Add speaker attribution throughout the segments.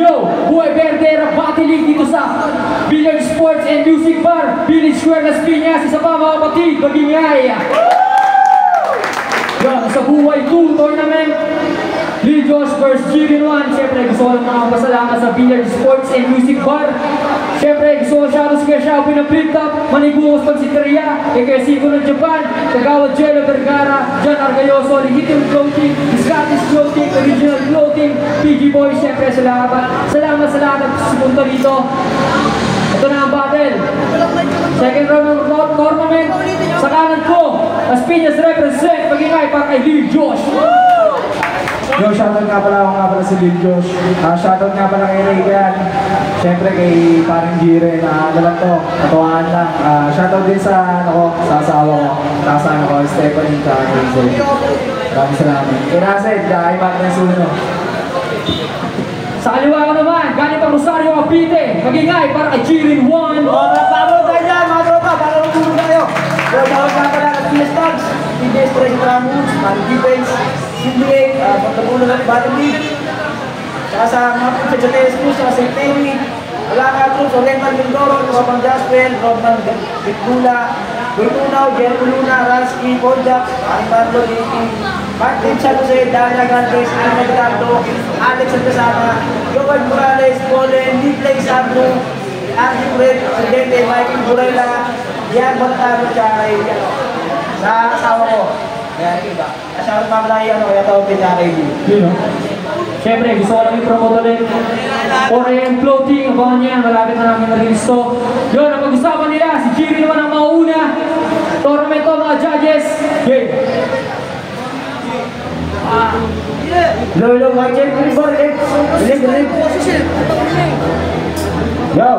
Speaker 1: Yo, Buhay Verdera Battle League dito sa Billiard Sports and Music Bar, Village Square, Las Piñas. Isa pa mga kapatid, magingay. Yan, sa Buhay 2 Tournament, Lil Josh vs. Jirin1. Siyempre, gusto ko lang nakapasalamat sa Billiard Sports and Music Bar. Siyempre, gusto ko shoutout sa kaya Shopee ng Flip Top, Manigungos Pansiteria, kaya Siko ng Japan, Kagawad Jello Vergara, John Argayoso, Legitim Clothing, Scottish Clothing, Original Clothing, PG Boys. Siyempre, salamat sa lahat ng sumunta dito. Ito na ang battle. Second round ng tournament. Sa kanan ko, Las Piñas represent, magingay para kay Lil Josh.
Speaker 2: Yo, shoutout nga pala si Lil Josh. Shoutout nga pala kay Reagan. Siyempre kay parang Jiren. Ano lang to, natuwaan lang. Shoutout din sa asawa ko. Kasama ko, Stephanie at Hazel. Maraming salamat. Kaya Nased, kay Martin Suno.
Speaker 1: Sa kaliwa ko naman, galing pa Rosario Cavite, magingay para kay Jirin1.
Speaker 3: Pablo tayo dyan, mga tropa, para matulog tayo. Pero shoutout nga pala at Pinas Dogs, TJ's Trade Ramos, Man Defense, Sindiate, pagkabulo ng Battle League, saka sa mga Pagkajates po, saka St. Mary, Alaka Troops, Oriental Mindoro, Kapang Jasper, Rodman Bitbula, Bertunaw, Jerry Luna, Ransky, Kojak, Pablo, Martin San Jose, Dana Gantes, Ana Galdo, Alex Santasana, Jovan Morales, Polen, Niplay Sabno, Andy Fred, Presidente, Michael Burela, Dian Montano, tsaka sa asawa ko. Kaya iba. Asawa pa pala yung kaya tawag pinaka-ID.
Speaker 1: Siyempre, gusto ko lang i-promote ulit. 4AM Clothing, abangan niya, malapit na namin na-release to. Yun, ang pag-usapan nila, si Jirin1 ang mauna. Tournament to, mga judges. Game.
Speaker 3: Lolo, Michael, Bilig.
Speaker 2: Yo!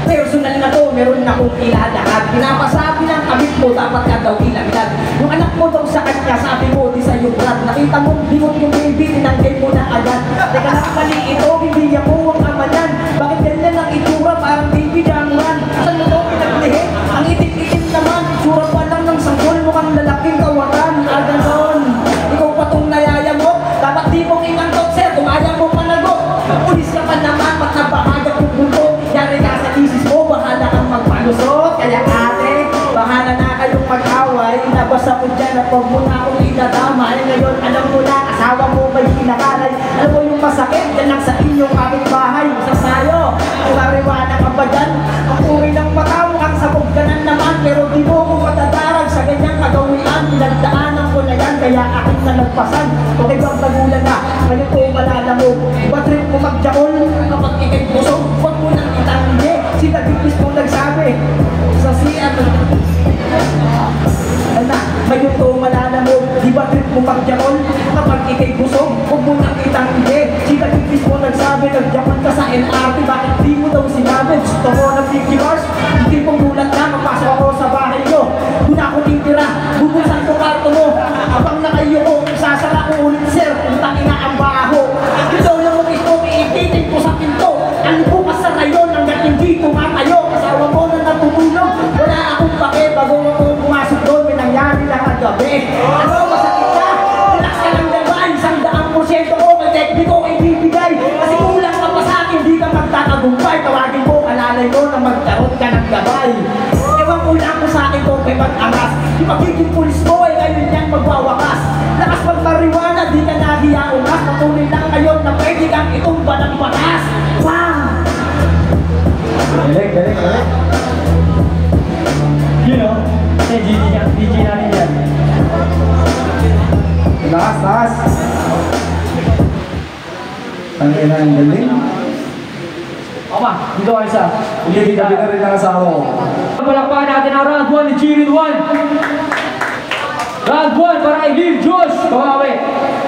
Speaker 4: Personal na to, meron na akong ilalahat. Pinapasabi ng kabit mo, dapat ka daw ilaglag. Yung anak mo daw sa kanya, sabi mo, di sa'yo brad. Nakita mo, bingot yung baby, tinanggay mo na agad. Teka lang, mali ito, hindi niya mo ang amanan. Bakit ganyan ang itsura, parang baby Jangran? Saan mo daw pinaglihe? Ang itim-itim naman, itsura pa lang ng sanggol, mukhang lalaking kawaran. Ganon, ikaw pa tong nayaya mo, dapat di mong inantok, sir, kung ayaw mo panagot. Pulis ka pa naman, ba't napahagap yung buto? Yari ka sa isis mo, bahala kang magpalusot. Kaya ate, bahala na kayong mag-away. Nabasa ko dyan at huwag mo na akong idadamay. Ngayon alam mo na, asawa mo may kinakalay. Alam mo yung masakit, yan lang sa inyong kapitbahay. Sa sayo, kumariwana ka ba dyan? Ang uri ng mata mo, ang sabog ka na naman. Pero di mo ko matadarag sa ganyang kagawian. Pinagdaanan ko na yan, kaya aking nalagpasan. Okay bang tagulan na, ngayon ko malala mo. Iba trip mo magjaon, kapag ikay busog, huwag mo nang itanggi. Sila bigis mo nagsabi, sa siya na, ngayon ko malala mo. Iba trip mo magjaon, kapag ikay busog, huwag mo nang itanggi. Sila bigis mo nagsabi, nagjapan ka sa LRT. Bakit di mo daw sinabi? Gusto mo ng 50 bars, hindi pong gulat na. Mapasok ako sa bahay nyo, doon ako titira, bubulsan ko karto mo. Abang na kayo ko, sasara ko ulit sir, kung tangina ang baho. Ikaw lang mo gusto, iititin ko sa pinto. Ano po ka sa rayon, hanggang hindi tumatayo. Kasawa mo na natutulog, wala akong pake. Bago ako pumasok doon, may nangyari lang ang gabi. Ano, masakit ka? Relax ka lang naman, 100% ko, may tekniko ay bibigay. Kasi kulang ka pa sa akin, di ka magtatagumpay. Tawagin mo, alalay mo na magkaroon ka ng gabay. Ewan ko lang ko sa akin kung may pag-angas. Di magiging pulis mo ay ngayon yan magwawakas. Lakas magmariwana, di ka nahiya umas. Patuloy lang ngayon na pwede kang itumba ng patas. Bang!
Speaker 2: Galing.
Speaker 1: You know, kasi DJ natin yan.
Speaker 2: Lakas. Ang ina ang galing.
Speaker 1: Oma, dito kayo sa
Speaker 2: Hindi ka rin ang asawa ko.
Speaker 1: palakpakan natin ang round 1 ni Jirin1. Round 1 para kay Lil Josh. Kawawi.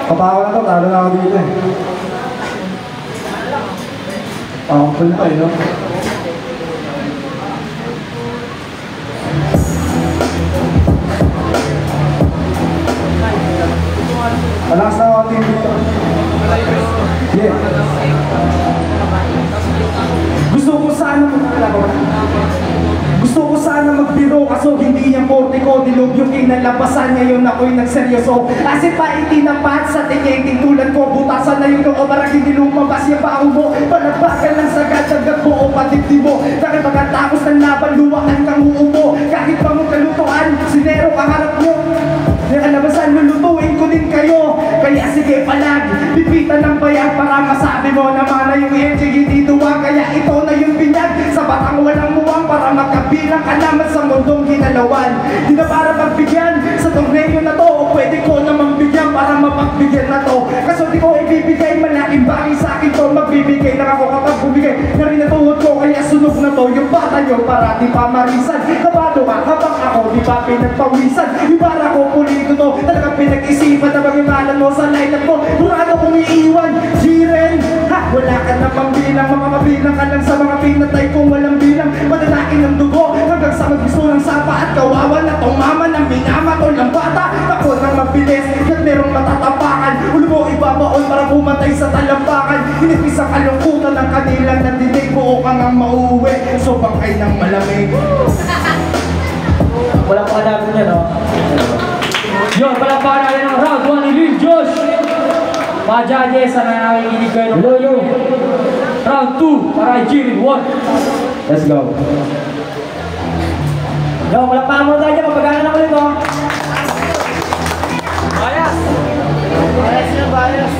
Speaker 2: Kapawa na to, talo na ako dito eh. Pangapal pa eh, no? Malakas na ako team dito. Yeah. Gusto ko sana mo talaga. Gusto
Speaker 3: Gusto ko sana magbiro kaso hindi yung korte ko. Dilog yung kinalabasan, ngayon ako'y nagseryoso. Kasi paitin ang pat sa tingin tulad ko. Butasan na yung loob, parang hindi lumabas yung baho mo. Palagbagan lang sagad, sagad mo o patigdi mo. Dahil pagkatapos ng laban, luwakan kang uupo. Kahit pa mong kalutuan, sinero ang harap mo. Yung kalabasan, lulutuin ko din kayo. Kaya sige palag, pipitan ng bayag para masabi mo na mana yung hindi duwa. Kaya ito na yung binyag sa batang walang muwang para magkabilang ka naman sa mundong ginalawan. Di na para pagbigyan sa torneo na to, o pwede ko namang bigyan para mapagbigyan na to. Kaso di ko ibibigay, malaking bagay sa akin to. Magbibigay lang ako kapag bumigay na rin natuhod ko. Kaya sunog na to yung bata nyo para di pa marisan. Kabado ka habang ako di pa pinagpawisan. Yung para ko pulido to, talagang pinag-isipan na magimalan mo sa lineup mo. Murado kong iiwan, Jiren. Ha, wala ka na pang bilang, mga mabilang ka lang sa mga pinatay kong walang bilang. Madalaking ng dugo hanggang sa magbiso ng sapa at kawawa na tong mama ng minamatol ng bata. Takot ng mabilis at merong matatapakan. Ulo mo ibabaon para pumatay sa talampakan. Hinipis ang kalungkutan ng kanilang nandinig. Buo ka ngang mauuwi, so bangkay ng malamig.
Speaker 4: Wala ko alam niya, no?
Speaker 1: Yun, palakpakan natin ang round 1 ni Lil Josh. Mga judges, sana nakikinig kayo ng round 2 para kay Jiren 1.
Speaker 2: Let's go.
Speaker 4: Yo, palakpakan mo tayo dyan, mapagana na ulit, no?
Speaker 3: Bias! Bias na bias!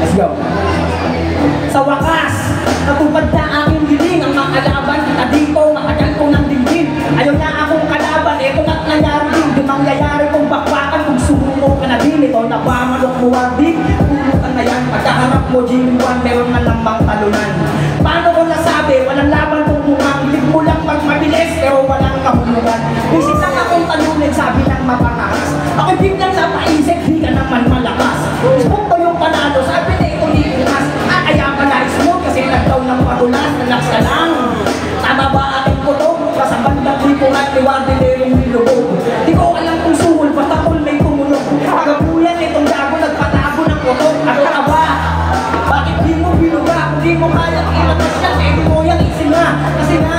Speaker 2: Let's go.
Speaker 4: Sa wakas, natupad na aking hiling. Ang makalaban, kita dito, makagal ko ng dingding. Ayaw na akong kalaban, eto na't nangyari din. Di mangyayari kong bakbakan kung sumuko ka na din. Ito napamalok mo warding, pulutan na yan. Pagkaharap mo, Jiren 1, meron na lamang talunan. Paano ko nasabi, walang laban kung mukhang lig mo lang pag mabilis, pero walang kahulugan. Isip lang akong talunin, sabi ng mapangas. Ako biglang napaisip, di ka naman malakas. Isbok ko yung panalo, sabi na ito di inas. Kaya pala smooth kasi nagdaw ng padulas, nalaks ka lang. Tama ba aking puto? Sa bandang lipungan, liwardinerong nilubog. Di ko alam kung suhol, basta kung may tumulog. Pagabuyan itong gago, nagpatago ng puto. Ano ka ba? Bakit di mo binuga? Kung di mo kaya ilabas yan, eh di mo yung isin na. Kasi nga,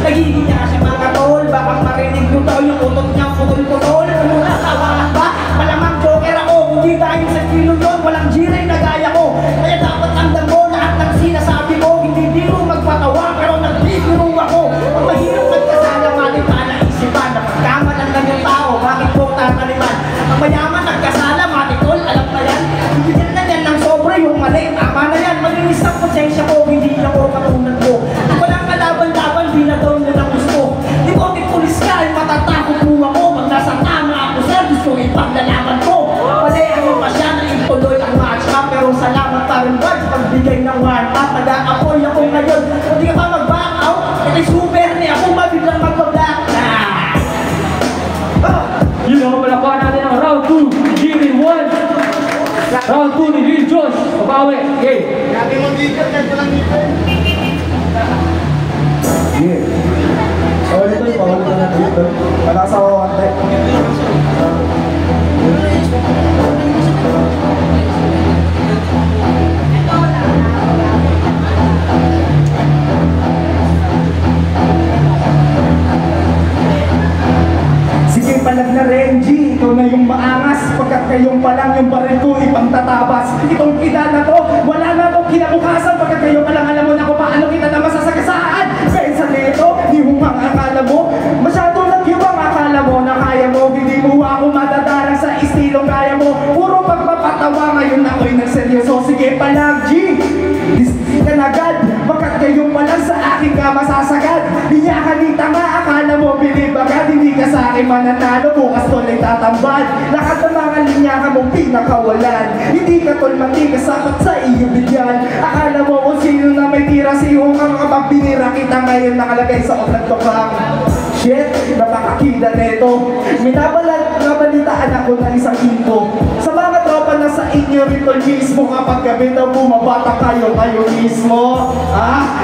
Speaker 4: nagiging niya siya mga tol. Baka marinig nyo daw yung utot niyang putol-putol. Ano na, tawa ba? Malamang joker ako. Kung di dahil sa kilo yun, walang Jiren na gaya ko. Kaya dapat amdang mo lahat ng sinasabi ko. Hindi biro magpatawa, pero nagbibiro ako. Ang mahirap magkasala, mali pa naisipan. Napagkamalan lang yung tao, bakit po tataliman? Ang mayaman nagkasala, mati tol, alam na yan. Bibigyan na yan ng sobre yung mali. Tama na yan, malinis ang konsensya ko. Hindi ako katulad ko. Kung walang kalaban-laban, binadaw mo ng gusto. Di ko pulis ka, ay matatakot mo ako. Pag nasa tama ako, sir, gusto ipaglalaban ko. Mali ako pa siya na ituloy ang match up. Pero salamat pa rin ba sa pagbigay ng one up. Nag-a-apoy ako ngayon. Hindi ka pa mag-back out. Ito'y super niya ako mabiglang mag-black.
Speaker 1: Yun know, palakpakan natin ang round 2 Jiren 1. Round 2 ni Lil Josh. Pabawi, okay.
Speaker 3: Grabe mo dito, ganito lang dito.
Speaker 2: Yeah. So, ito yung pahulitan na dito. Malasa ko kante. Sige, palag na Renji. Ito na yung maangas. Pagkat kayong palang yung baril ko ibang tatabas. Itong kita na to, wala na itong kinabukasan. Pagkat kayo palang alam mo na kung paano kita na masasagasaan. Pensa nito, di humang akala mo. Masyado lang yung akala mo na kaya mo. Hindi mo ako madadarang sa istilong kaya mo. Puro pagpapatawa, ngayon ako'y nagseryoso. Sige palag, G. Distin ka agad. Pagkat kayo palang sa akin ka masasagad. Binyakanita nga, akala mo bilib agad. Hindi ka sa akin mananalo, bukas tuloy tatambad. Lahat ng mga linya ka mong pinakawalan. Hindi ka tol matigas, sapat sa iyo bigyan. Akala mo kung sino na may tira, sihong kang kapag binira kita ngayon nakalagay sa oplat tokang. Shit, napakakida neto. Minabalitaan ako ng isang info. Sa mga tropa na sa inyo rito mismo kapag gabi daw bumabata kayo mismo.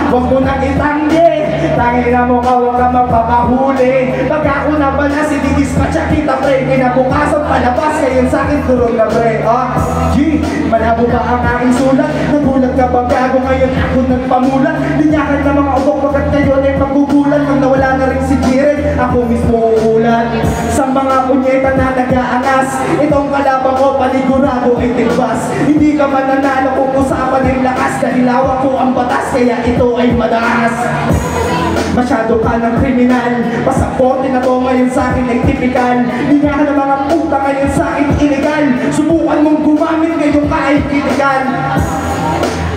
Speaker 2: Huwag mo nang itanggi. Tangina mo ka, huwag ka magpapahuli. Pag ako na ba na sinidismatcha kita pre, kinabukasan palabas ngayon sa akin durog na pre. G, malabo ba ang aking sulat? Nagulat ka ba gago ngayon ako nagpamulat? Linyakan na mga ubok pagkat ngayon ay magbubulan. Pag nawala na rin si Jiren, ako mismo uulan. Sa mga punyeta na nag-aangas, itong kalaban ko panigurado ay tigbas. Hindi ka mananalo kung usapan ng lakas, dahil hawak ko ang batas, kaya ito ay madaas. Masyado ka ng kriminal, pasaporte na to ngayon sa akin ay tipikal. Linyakan ng mga puta ngayon sa akin illegal. Subukan mong gumamit ngayon ka ay kitigal.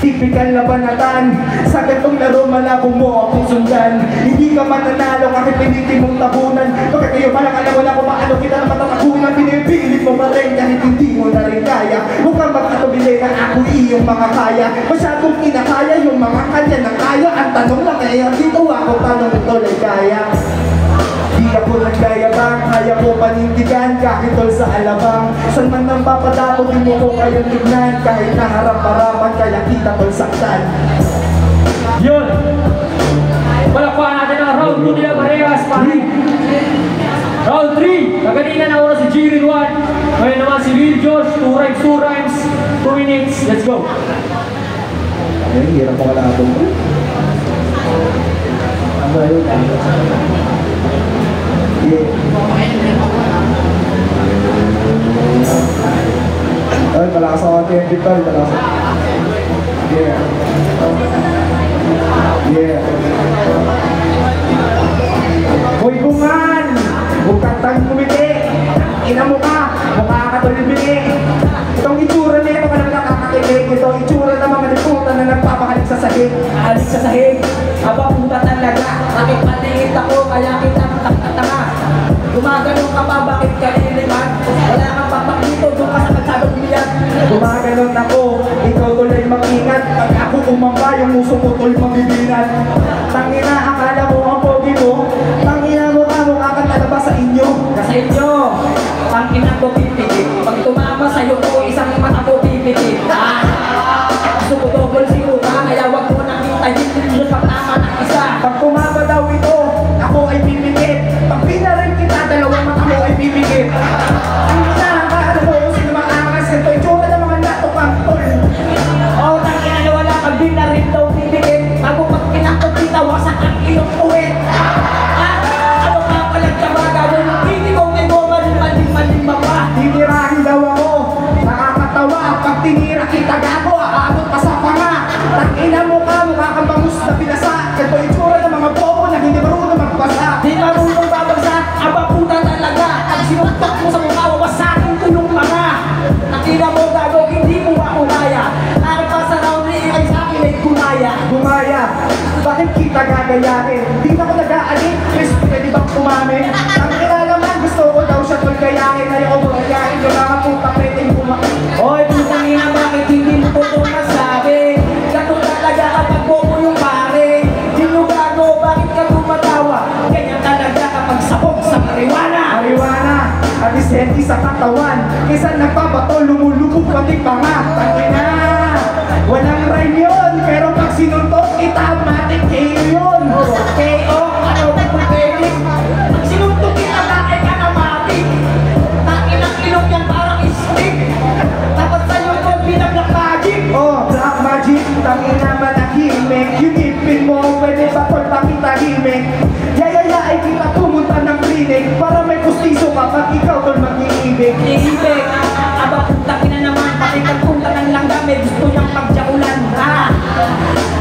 Speaker 2: Tipikal na banatan, sa gatong laro malabo mo akong sundan. Hindi ka mananalo kahit piniti mong tabunan. Bakit kayo parang alam wala ko paano kita na matatakunan. Pinipilit mo pa rin kahit hindi mo na rin kaya. Huwag kang magkatubili na ako iyong mga kaya. Masyadong kinakaya yung mga kanya na kaya. Ang tanong lang ngayon dito ako tanong ito ay kaya. Di ako nagayabang, kaya ko panindigan kahit tol sa alabang. San man nang papadapo, di mo ko kayang tignan. Kahit naharap-harapan, kaya kita tol saktan.
Speaker 1: Yun! Palakpakan natin ang round 2 nila parehas, pari. Round 3, kaganina na oras si Jiren 1. Ngayon naman si Lil Josh, 2 rhymes, 2 minutes. Let's go!
Speaker 2: Ay, hirap ako lang ito. Ano yun? Ay, malakas ako natin yung bitol, malakas. Yeah. Hoy bungan! Huwag kang tang kumiti! Ina mo ka! Mukha ka tulibili! Itong itsura na ito ka naman nakakakilig. Itong itsura na mga liputan na nagpapahalik sa sahig.
Speaker 4: Halik sa sahig, aba puta talaga. Bakit patingit ako, kaya kita tanga. Gumaganong ka pa, bakit ka niliman? Wala kang papak dito, doon ka sa kalsadong biyan.
Speaker 2: Gumaganon ako, ikaw tuloy mag-ingat. Pag ako umamba, yung muso ko tuloy mabibinan. Tangina, akala mo ang pogi mo. Tangina mo ka, mukha kang talabas sa inyo.
Speaker 4: Sa inyo, ang inang ko pipikit. Pag tumama sa'yo ko, isang mata ko pipikit. Sumudobol si Kuka, kaya wag mo nang hintayin. Diyos pag tama ng isa.
Speaker 2: Pag tumama daw ito, ako ay pipikit. Pag pinarin kita, dalawang mata mo ay pipikit. Hindi na, ano mo, sino makangas. Ito yung tsura ng mga natukang tol.
Speaker 4: Oh, tangina na wala kang binarin daw pipikit. Bago pag pinakot kita, wasak ang iyong uwit. Ano ka palang kabagawin? Hindi ko may maling mapa.
Speaker 2: Tinirahin daw ako, nakakatawa. Pag tinira kita gago, aabot pa sa panga. Tangina mo ka, mukha kang bangus na pinasa. Ito yung tsura ng mga bobo na hindi marunong magbasa.
Speaker 4: Di marunong babagsak, aba puta talaga. Pag sinuntok mo sa mukha, wawasakin ko yung mga. Nakita mo gago, hindi mo ako kaya. Nakit pa sa round ay sa akin ay gumaya.
Speaker 2: Gumaya, bakit kita gagayahin? Di na ako nag-aalit, Chris, pwede bang kumami? Ang kilalaman, gusto ko daw siya tol gayahin. Ayaw ko gayahin, yung mga puta pwedeng kumaki.
Speaker 4: Hoy, putang ina, bakit hindi mo ko ito masabi? Gato talaga kapag bobo yung pare. Di nyo gago, bakit ka tumatawa? Ganyan talaga kapag sabog sa marijuana.
Speaker 2: Marijuana, at isenti sa katawan. Kaysa nagpabato, lumulubog pati pa nga. Tangina, walang rhyme yun. Pero pag sinuntok, itamatic kayo yun.
Speaker 4: KO, ano ba kung pwede? Pag sinuntok kita, bakit ka namatik? Takin ang ilong yan parang stick. Dapat sa'yo ito bilang black magic.
Speaker 2: Oh, black magic, tangina manahimik. Yung ipin mo, pwede ba tol pakitahimik? Yayayain kita pumunta ng klinik para may pustiso kapag ikaw tol mag-iibig.
Speaker 4: Iibig, aba punta na naman, pati pagpunta ng langgam, gusto niyang pagjakulan.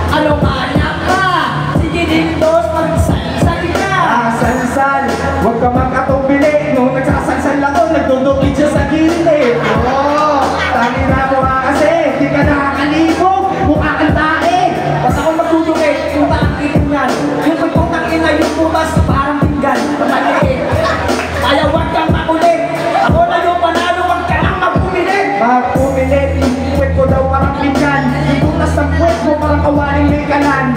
Speaker 4: Ano ka, anak ka? Sige dindos, magsalsali ka.
Speaker 2: Sansal, huwag ka magkatumbili. Nung nagsasansal ako, nagdudukit siya sa gilid. Oh, tangina mo nga kasi, di ka nakakalibog, mukha kang tae.
Speaker 4: Basta ako magdudukit, puta ang itim yan. Yung pagputang ina, yung putas, parang pinggan. Pamaliit. Kaya huwag kang makulit. Ako na yung panalo, huwag ka nang magpumilit.
Speaker 2: Magpumilit, yung puwet ko daw parang pinggan. Yung butas ng puwet mo parang kawaling may kanan.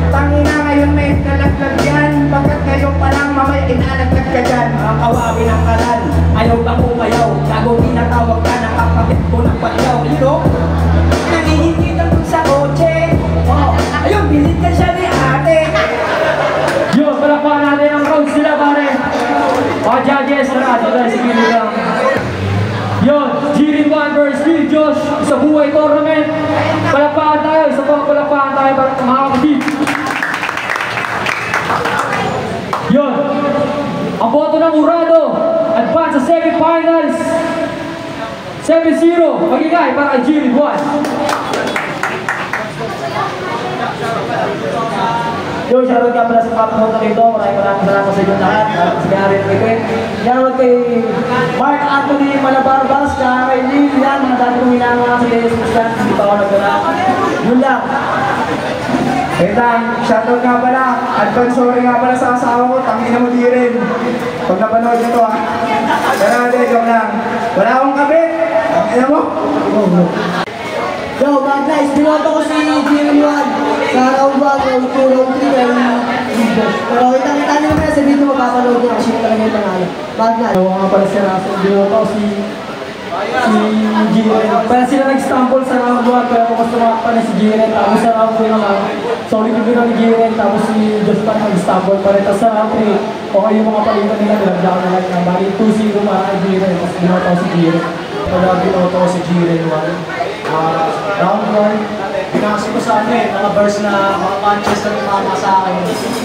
Speaker 2: Tangina ngayon may nalaglag yan. Bakit ngayon pa lang mamay inalaglag ka dyan?
Speaker 4: Kawawa
Speaker 1: tayo, sige lang. Yun, Jiren 1 versus Lil Josh sa buhay tournament. Palakpakan tayo, isa pang palakpakan tayo para mga kapatid. Yun, ang boto ng Urado, advance sa semifinals. 7-0, magigay para kay Jiren 1.
Speaker 3: Yo, shoutout nga pala sa mga pumunta rito. Maraming salamat sa inyo lahat. Sa kaya rin kay shoutout kay Mark Anthony Malabarbas, kay Lil, yan, mga dati kong hinanga sa Jesus Stand. Hindi pa ako nagdala. Yun lang.
Speaker 2: Wait lang, shoutout nga pala. Advance sorry nga pala sa asawa ko. Tangina mo di rin. Pag napanood nyo to ha. Pero hindi, joke lang. Wala akong kabit. Tangina mo.
Speaker 3: Yo, mga guys, binoto ko si Jiren 1 sa round 1, round 2, round 3, kay Lil. Pero kita nyo naman sa video, mapapanood nyo kasi talaga yung panalo. Mga guys.
Speaker 1: Ewan nga pala si Russell, binoto ko si Jiren. Kaya sila nag-stumble sa round 1, pero mas tumakpa na si Jiren. Tapos sa round 2 naman, solid yung binoto ni Jiren. Tapos si Josh pa nag-stumble pa rin. Tapos sa round 3, okay yung mga palitan nila, nilagyan na lang na bali 2-0 para kay Jiren. Tapos binoto ko si Jiren.
Speaker 2: Wala binoto ko si Jiren 1. Round 1, binasi ko sa mga verse na mga punches na tumama sa akin.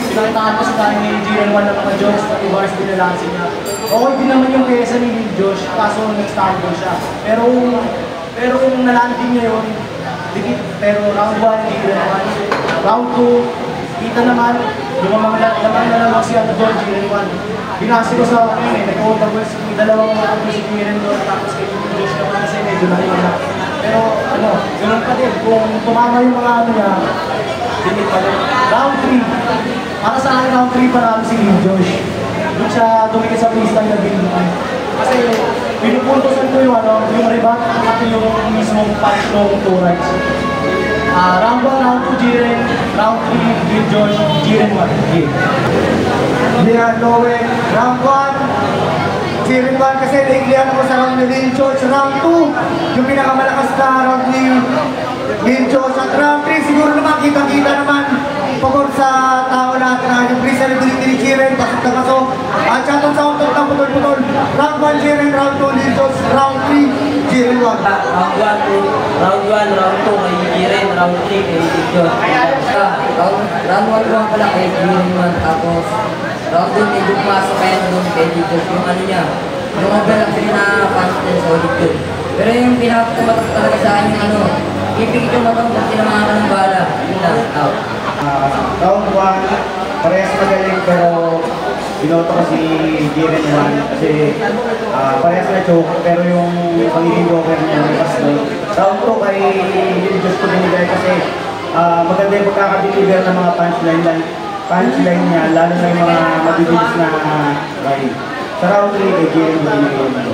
Speaker 2: Pinakitaan ko sa tayo ni Jiren 1 na mga jokes, pati bars binalansin niya. Okay din naman yung kesa ni Josh, kaso nag-stumble siya. Pero kung nalanding niya yun, dikit. Pero round 1, Jiren 1. Round 2, kita naman, lumamang na naman siya na doon, Jiren 1. Binasi ko sa akin nag-overwhelm yung dalawang mga si Jiren doon, tapos kay Josh naman kasi medyo na. Pero ganun pa din, kung tumama yung mga niya, limit pa rin. Round 3, para sa akin round 3 parang si Lil Josh. Doon siya tumikit sa freestyle na build. Kasi pinupuntosan ko yung rebat at yung mismong punch ng 2 rights. Round 1, round 2, Jiren. Round 3, Lil Josh, Jiren 1.
Speaker 3: Hindi nga, no way. Round 1, Jiren 1 kasi nainglihan ako sa round ni Lil Josh. Round 2, yung pinakamalakas na round ni Lil Josh. At round 3, siguro naman kita-kita naman pagod sa tao natin na yung prisa ni Jiren, pasok na pasok. At shoutout sa utot ng putol-putol. Round 1, Jiren. Round 2, Lil Josh. Round 3, Jiren 1.
Speaker 5: Round 1, round 2 kay Jiren, round 3 kay Lil Josh. Round 1 ko pala kay Jiren 1, tapos round 2 medyo pumasok kaya doon kay Lil Josh. Yung ano niya, yung overlap na punch din sa ulit yun. Pero yung pinakatumatak talaga sa akin yung ipikit yung matang kung tinamahan ka ng bala. Yun lang, out.
Speaker 2: Round 1, parehas magaling pero binoto ko si Jiren 1 kasi parehas na choke pero yung pagiging joker niya lipas doon. Round 2 kay Lil Josh ko binigay kasi maganda yung pagkakadeliver ng mga punchline niya lalo na yung mga mabibilis na ride. Sa round 3 kay Jiren ko binigay.